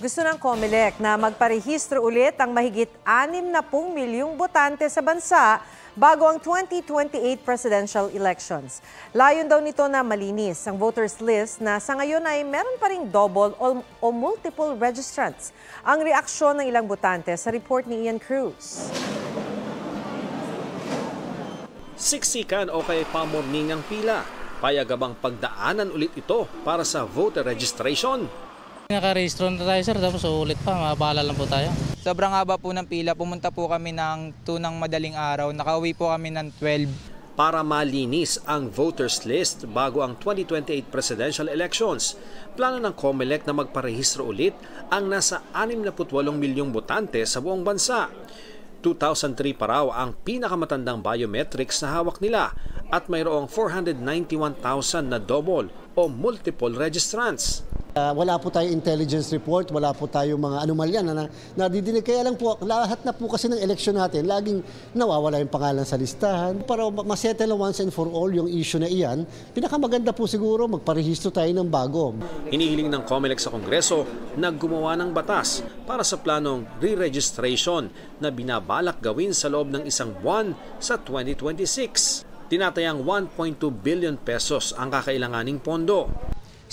Gusto ng COMELEC na magparehistro ulit ang mahigit 60 milyong botante sa bansa bago ang 2028 presidential elections. Layon daw nito na malinis ang voters list na sa ngayon ay meron pa ring double o multiple registrants. Ang reaksyon ng ilang botante sa report ni Ian Cruz. Siksikan o kay pamorningang pila. Payagabang pagdaanan ulit ito para sa voter registration. Nakarehistro na tayo sir, tapos ulit pa, mabahala lang po tayo. Sobrang haba po ng pila, pumunta po kami ng 2 ng madaling araw, nakauwi po kami ng 12. Para malinis ang voters list bago ang 2028 presidential elections, plano ng COMELEC na magparehistro ulit ang nasa 68 milyong botante sa buong bansa. 2003 pa raw ang pinakamatandang biometrics na hawak nila at mayroong 491,000 na double o multiple registrants. Wala po tayong intelligence report, wala po tayong mga anomalya na nadidinig. Kaya lang po, lahat na po kasi ng eleksyon natin, laging nawawala yung pangalan sa listahan. Para masettle once and for all yung issue na iyan, pinakamaganda po siguro magparehistro tayo ng bago. Hinihiling ng COMELEC sa Kongreso na gumawa ng batas para sa planong re-registration na binabalak gawin sa loob ng isang buwan sa 2026. Tinatayang 1.2 billion pesos ang kakailanganing pondo.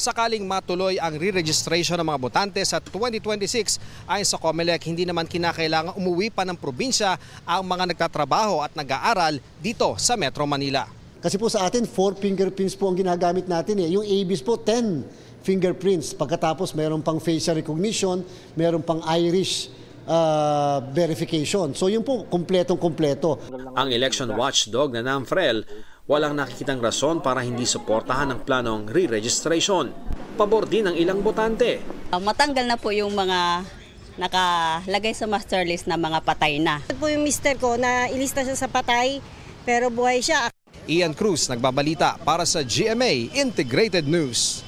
Sakaling matuloy ang re-registration ng mga botante sa 2026, ayon sa COMELEC, hindi naman kinakailangan umuwi pa ng probinsya ang mga nagtatrabaho at nag-aaral dito sa Metro Manila. Kasi po sa atin, 4 fingerprints po ang ginagamit natin. Yung ABIS po, 10 fingerprints. Pagkatapos mayroon pang facial recognition, mayroon pang iris verification. So yun po, kumpletong-kumpleto. Ang election watchdog na NAMFREL, walang nakikitang rason para hindi suportahan ang planong re-registration. Pabor din ang ilang botante. Matanggal na po yung mga nakalagay sa master list na mga patay na. Po yung mister ko na ilista siya sa patay pero buhay siya. Ian Cruz, nagbabalita para sa GMA Integrated News.